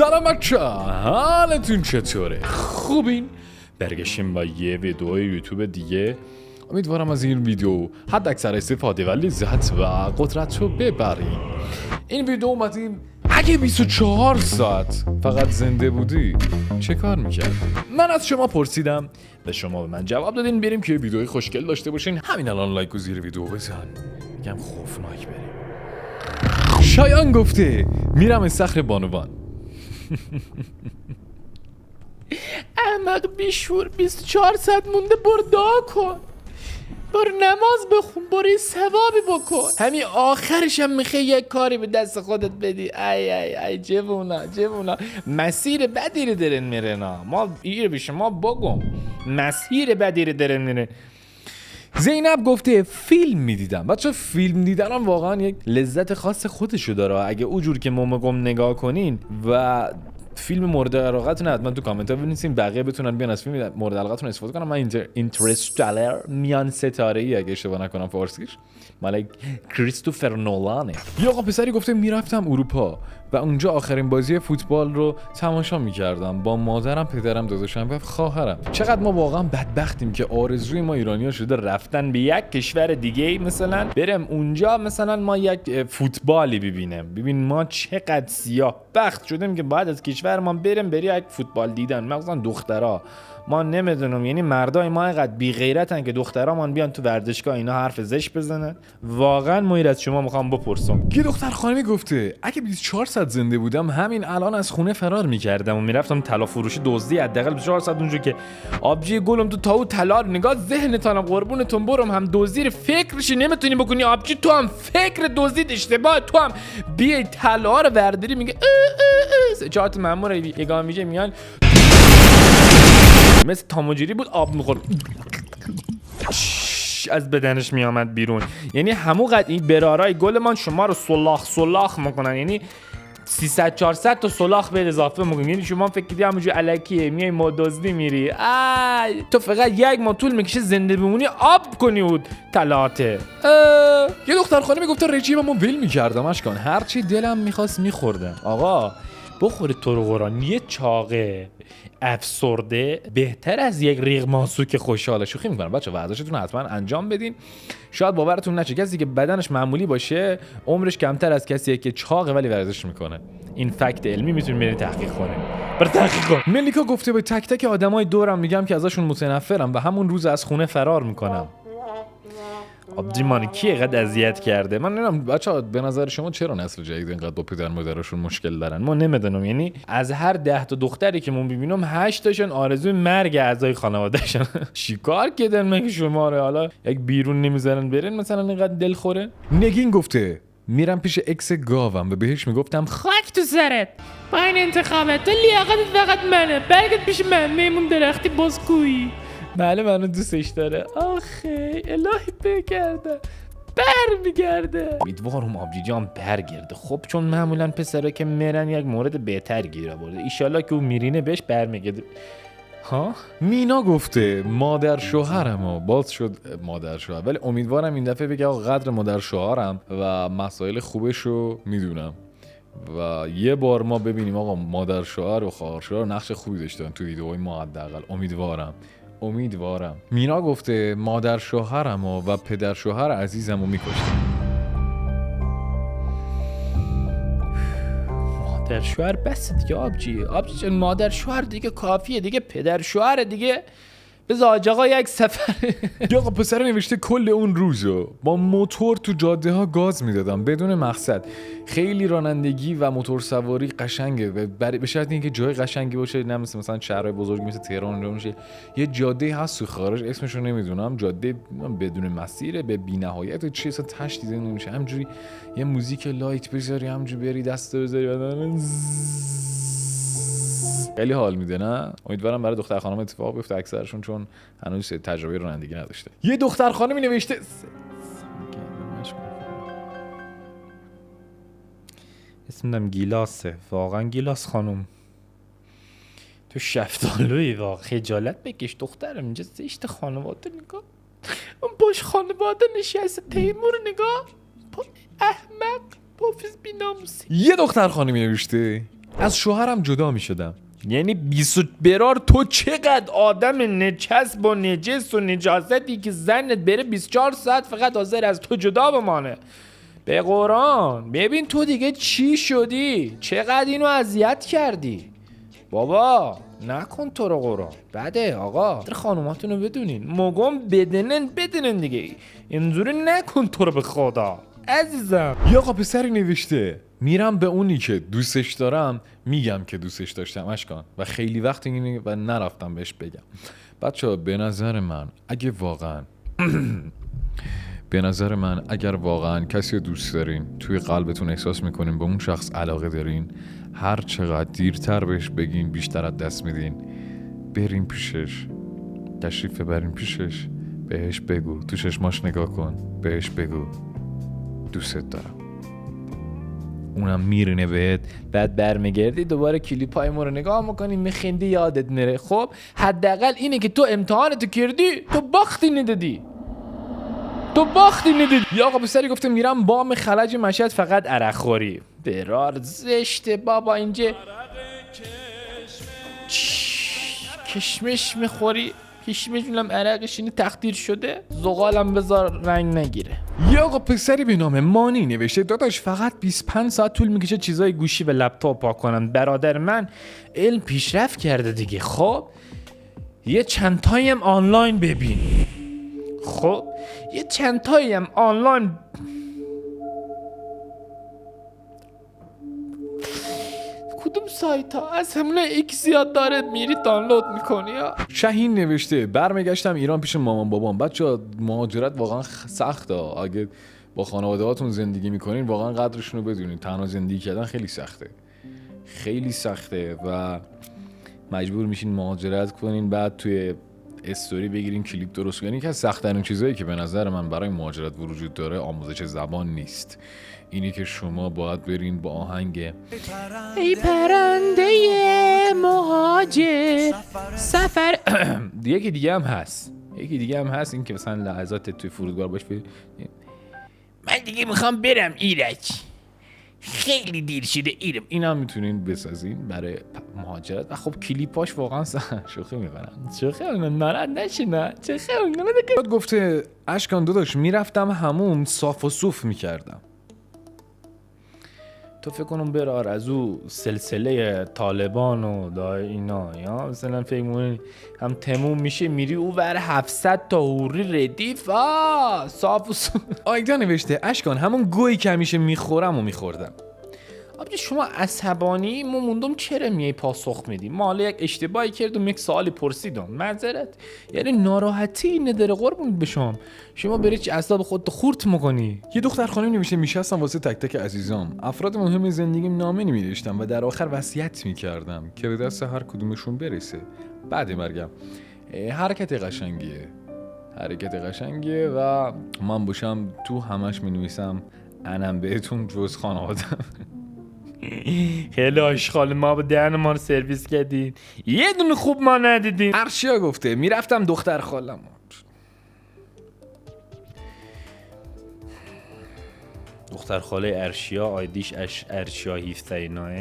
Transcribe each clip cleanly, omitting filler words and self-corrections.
سلام بچه، حالتون چطوره؟ خوبین؟ برگشتیم با یه ویدیو یوتیوب دیگه. امیدوارم از این ویدیو حد اکثر استفاده و لذت و قدرت رو ببریم. این ویدیو اومدیم اگه 24 ساعت فقط زنده بودی چه کار میکرد؟ من از شما پرسیدم و شما به من جواب دادین بریم که ویدیوی خوشگل داشته باشین. همین الان لایک و زیر ویدیو بزن، میگم خوفناک بریم. شایان گفته میرم استخر بانوان. احمق بیشور 24 ساعت مونده برو دعا کن، برو نماز بخون، برو یه ثوابی بکن. همین آخرش هم میخوای یک کاری به دست خودت بدی. ای جوونا مسیر بدی رو درن میرن. ما ایر به شما بگم مسیر بدی رو درن میرن. زینب گفته فیلم میدیدم. بچه فیلم دیدن هم واقعا یک لذت خاص خودشو داره. اگه اونجور که ما میگم نگاه کنین و فیلم مورد علاقتون حتما تو کامنت ها بنویسین بقیه بتونن بیان از فیلم مورد علاقتون استفاده کنم. من اینترستلر میان ستاره ای اگه اشتباه نکنم فارسیش مال کریستوفر نولانه. یه آقا پسری گفته میرفتم اروپا و اونجا آخرین بازی فوتبال رو تماشا میکردم با مادرم، پدرم، داداشم و خواهرم. چقدر ما واقعا بدبختیم که آرزوی ما ایرانی‌ها شده رفتن به یک کشور دیگه، مثلا برم اونجا مثلا ما یک فوتبالی ببینیم. ببین ما چقدر سیاه بخت شدیم که بعد از کشور ما بریم یک فوتبال دیدن. مثلا دخترها ما نمیدونم، یعنی مردای ما اینقدر بی غیرتن که دخترامون بیان تو ورزشگاه اینا حرف زشت بزنن. واقعا ما از شما میخوام بپرسم. یه دختر خانمی گفته اگه 24 ساعت زنده بودم همین الان از خونه فرار میکردم و میرفتم طلا فروشی دزدی. حداقل 24 ساعت اونجا که آبجی گلم تو تاو طلا نگاه ذهنتونم قربونتون برم هم دزدی فکرش نمیتونی بکنی. آبجی تو هم فکر دزدید اشتباه، تو هم بیای طلا رو ورداری. میگه جات مامور یگان میگه میان مثل تاموجیری بود آب میخورد از بدنش میامد بیرون. یعنی همون قد این برارای گلمان شما رو سلاخ میکنن. یعنی 300 400 تا سلاخ به اضافه میکنن. یعنی شما فکر کردی همونجوری الکیه میای مادازدی میری. تو فقط یک ماه طول میکشه زنده بمونی آب کنی بود طلاته. یه دختر خانمی گفته رژیممو ول میکردم اشکان، هرچی دلم میخواست میخوردم. آقا بخوری تو رو قرآن یه چاقه افسرده بهتر از یک ریغ ماسو که خوشحاله. شوخی میکنم بچه، ورزشتون حتما انجام بدین. شاید باورتون نشه کسی که بدنش معمولی باشه عمرش کمتر از کسیه که چاقه ولی ورزش میکنه. این فکت علمی، میتونید برید تحقیق کنید. برای تحقیق کن. ملیکا گفته به تک تک آدمای دورم میگم که ازشون متنفرم و همون روز از خونه فرار میکنم. آبجی مانی کی اینقدر اذیت کرده؟ من نمیدونم بچه‌ها به نظر شما چرا نسل جدید اینقدر با پدر مادرشون مشکل دارن؟ ما نمیدونم. یعنی از هر 10 تا دختری که من ببینم 8 تاشون آرزوی مرگ اعضای خانواده‌شون. چیکار کردن مگه شما رو حالا یک بیرون نمیذارن برین مثلا اینقدر دلخوره؟ نگین گفته میرم پیش اکس گاوم و بهش میگفتم خاک تو سرت با این انتخابت تو لیاقتت فقط منه، برگرد پیش من میمون درختی بازگویی. بله منو دوستش داره. آخه الهی بگرده میگرده. امیدوارم آبجی جان برگرده. خب چون معمولا پسرا که میرن یک مورد بهتر گیر آورده، ایشالله که اون میرینه بهش برمیگرده. ها مینا گفته مادر شوهرم باز شد مادر شوهر، ولی امیدوارم این دفعه بگه آقا قدر مادر شوهرم و مسائل خوبشو میدونم و یه بار ما ببینیم آقا مادر شوهر و خواهر شوهر نقش خوبی داشتن تو ویدیوهای ما حداقل. امیدوارم. مینا گفته مادر شوهرم و پدر شوهر عزیزمو میکشتم. مادر شوهر بس دیگه آبجی جان، مادر شوهر دیگه کافیه دیگه، پدر شوهر دیگه بذار آقا یک سفر. یا آقا پسر نوشته کل اون روزو با موتور تو جاده ها گاز میدادم بدون مقصد. خیلی رانندگی و موتور سواری قشنگه به شرط اینکه جای قشنگی باشه، نه مثلا شهرهای بزرگ مثل تهران باشه. یه جاده هست تو خارج اسمشو نمیدونم، جاده بدون مسیره به بی‌نهایت چی اصلا تش دیده نمیشه. همجوری یه موزیک لایت بذاری همجوری بری دست بذاری خیلی حال میده. نه امیدوارم برای دختر خانم اتفاق بیفته اکثرشون، چون هنوز تجربه رانندگی نداشته. یه دختر خانمی نوشته اسمم گیلاسه، واقعا گیلاس خانم تو شفتالوی واقع خجالت بکش دخترم. اینجا زشت خانواده نگاه، اون باش خانواده نشسته تیمور نگاه احمق پوفیز بیناموسی. یه دختر خانمی نوشته از شوهرم جدا میشدم. یعنی برار تو چقدر آدم نچس با نجس و نجاستی که زنت بره 24 ساعت فقط حاضر از تو جدا بمانه. به قرآن ببین تو دیگه چی شدی؟ چقدر اینو اذیت کردی؟ بابا نکن تو رو قرآن. بده آقا خانوماتونو بدونین مگم بدنن دیگه. اینجوری نکن تو رو به خدا عزیزم. یه آقا پسری نوشته میرم به اونی که دوستش دارم میگم که دوستش داشتم اشکان و خیلی وقت اینه و نرفتم بهش بگم. بچه‌ها به نظر من اگر واقعا کسی رو دوست دارین توی قلبتون احساس میکنین به اون شخص علاقه دارین هر چقدر دیرتر بهش بگین بیشتر از دست میدین. برین پیشش تشریف ببرین پیشش بهش بگو تو چشماش نگاه کن بهش بگو دوستت دارم. اونم میرینه بهت بعد برمیگردی دوباره کلیپای ما رو نگاه میکنی میخندی یادت میره. خب حداقل اینه که تو امتحانتو کردی تو باختی ندادی. یا آقا پسری گفته میرم بام خلج مشهد فقط عرق خوری. برار زشته بابا اینجا کشمش میخوری. کشمش اونم عرقش اینه تخدیر شده. زغالم بذار رنگ نگیره. یا آقا پسری به نام مانی نوشته داداش فقط 25 ساعت طول میکشه چیزای گوشی و لپتاپ پاک کنم. برادر من علم پیشرفت کرده دیگه. خب یه چند تایی هم آنلاین ببین. کدوم سایت ها از همونه ایک زیاد داره میری دانلود میکنی ها. شاهین نوشته برمیگشتم ایران پیش مامان بابام. بچه‌ها مهاجرت واقعا سخته. اگه با خانواده هاتون زندگی میکنین واقعا قدرشون رو بدونین. تنها زندگی کردن خیلی سخته و مجبور میشین مهاجرت کنین بعد توی استوری بگیرین کلیپ درست کنین. یکی از سخت‌ترین چیزایی که به نظر من برای مهاجرت وجود داره آموزش زبان نیست. اینی که شما باید برین با آهنگ ای پرنده مهاجر سفر. یکی دیگه هم هست این که مثلا لحظات توی فرودگاه باش من دیگه میخوام برم ایرک خیلی دیر شده ایرم. این هم میتونین بسازین برای مهاجرت و خب کلیپاش واقعا شوخی میکنن ناراحت نشین. گفته اشکان داداش میرفتم هموم صاف و صوف میکردم. تو فکر کنم برار از او سلسله طالبان و دای اینا یا مثلا فکر می‌کنی هم تموم میشه میری او ور 700 تا حوری ردیف صاف و صوف. آیدا نوشته اشکان همون گویی که همیشه میخورم و میخوردم. آبجی شما عصبانی ما موندم چرا میای پاسخ میدی؟ ما یک اشتباهی کردم یک سوالی پرسیدم معذرت. یعنی ناراحتی نداره قربون بشم. شما بری چه اعصاب خودت خورد میکنی. یه دختر خانم نوشته میشستم واسه تک تک عزیزام افراد مهم زندگیم نامه نمی‌نوشتم و در آخر وصیت میکردم که به دست هر کدومشون برسه بعد مرگم. حرکت قشنگیه و من باشم تو همش مینویسم انم بهتون جز خانوادم. خیلی آشغال ما با دهن ما رو سرویس کردین. یه دونه خوب ما ندیدین. ارشیا گفته میرفتم دختر خالم. دختر خاله ارشیا آیدیش ارشیا 17 ایناه.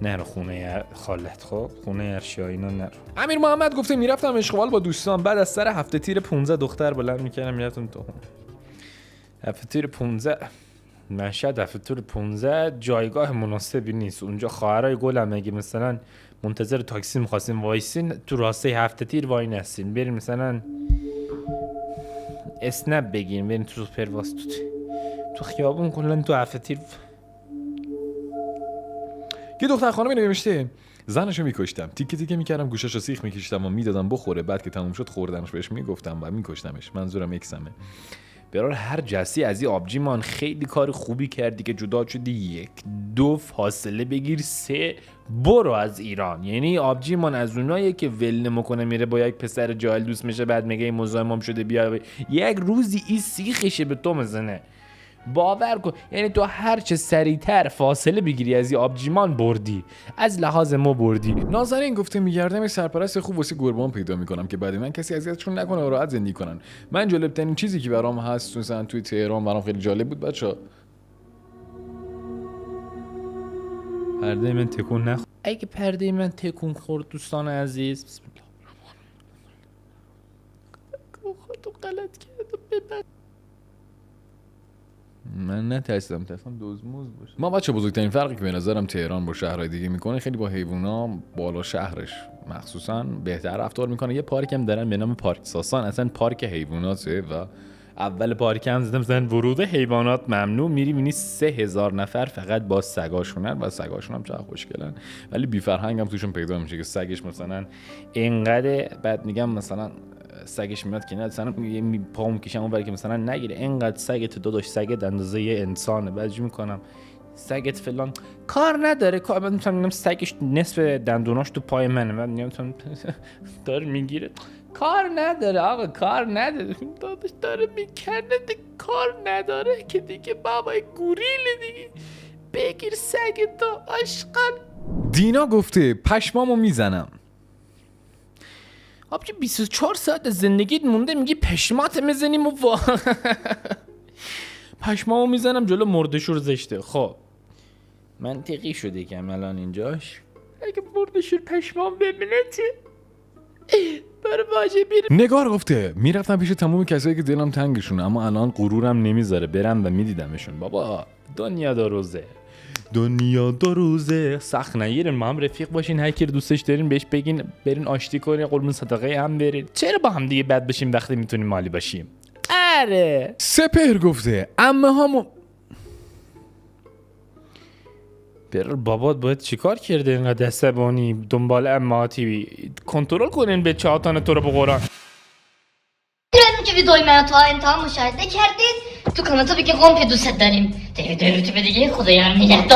نرو خونه خالت. خب خونه ارشیا اینا نرو. امیر محمد گفته میرفتم اشغال با دوستان بعد از سر هفته تیر 15 دختر بلند میکردم میرفتم تو هفته تیر 15 مشهد. هفته تیر 15 جایگاه مناسبی نیست اونجا. خواهرای گلم اگه مثلا منتظر تاکسی می‌خواستین وایسین تو راسته هفته تیر وای نستین بریم مثلا اسنپ بگیریم بریم تو پرواز تو خیابون کلا تو هفته تیر. یه دختر خانمی نوشته زنشو میکشتم تیکه تیکه میکردم گوشاشو سیخ میکشیدم و میدادم بخوره بعد که تموم شد خوردنش بهش میگفتم و میکشتمش. منظورم اکسمه. برار هر جسی از این آبجی مان خیلی کار خوبی کردی که جدا شدی 1 2 فاصله بگیر 3 برو از ایران. یعنی آبجی مان از اوناییه که ول نمیکنه میره با یک پسر جاهل دوست میشه بعد میگه این مزاحمم شده بیا یک روزی این سیخشه به تو مزنه. باور کن یعنی تو هر چه سریعتر فاصله بگیری از این آبجیمان بردی از لحاظ ما بردی. نازنین گفته میگردم سرپرست خوب واسه گربه‌ام پیدا میکنم که بعد من کسی اذیتشون نکنه و راحت زندگی کنن. من جالب ترین چیزی که برام هست مثلا توی تهران برام خیلی جالب بود بچا پرده من تکون نخورد. اگه پرده من تکون خورد دوستان عزیز، بسم الله خودتو غلط کردم ببخش. من نترسیدم تفهم دوزموز باشه. ما بچه بزرگترین فرقی که به نظرم تهران با شهرهای دیگه میکنه خیلی با حیوونا بالا شهرش مخصوصا بهتر رفتار میکنه. یه پارک هم دارن به نام پارک ساسان، اصلا پارک حیواناته و اول پارک هم زدم زن ورود حیوانات ممنوع. میری میبینی 3000 نفر فقط با سگاشونن و سگاشون هم چقدر خوشگلن، ولی بی فرهنگ هم توشون پیدا میشه که سگش مثلا اینقدر بعد میگم مثلا سگش میاد که نه مثلا پا میکشم اون برای که مثلا نگیره، اینقدر سگت داداش سگت اندازه یه انسانه. بعدش میکنم سگت فلان کار نداره، کار بعد میگم سگش نصف دندوناش تو پای منه، بعد میگم داره میگیره کار نداره آقا کار نداره داداش داره میکنه کار نداره که دیگه بابای گوریل دیگه بگیر سگتو عشقا. دینا گفته پشمامو میزنم. آبجی 24 ساعت زندگیت مونده میگی پشمات میزنیم و پشمامو میزنم جلو مردشور زشته. خب منطقی شده که الان اینجاش اگه مردشور پشمام ببینه چی؟ برای واژه بیرم. نگار گفته میرفتم پیش تمام کسایی که دلم تنگشونه اما الان غرورم نمیذاره برم و میدیدمشون. بابا دنیا دو روزه، دنیا دو روزه، سخت نگیرین، ما هم رفیق باشین، هر کی دوستش دارین بهش بگین برین آشتی کنین، قربون صدقه هم برین. چرا با هم دیگه بد بشیم وقتی میتونیم مالی باشیم؟ آره. سپهر گفته عمه هامو بر بابات باید چیکار کرده اینقدر عصبانی دنبال اماتی کنترل کنین به چهاتان تو رو به قرآن. که ویدئوی من تا انتها مشاهده کردید. تو کامنت ها بگید قوم دوست داریم. دیگه دیگه خدایا نگهدار.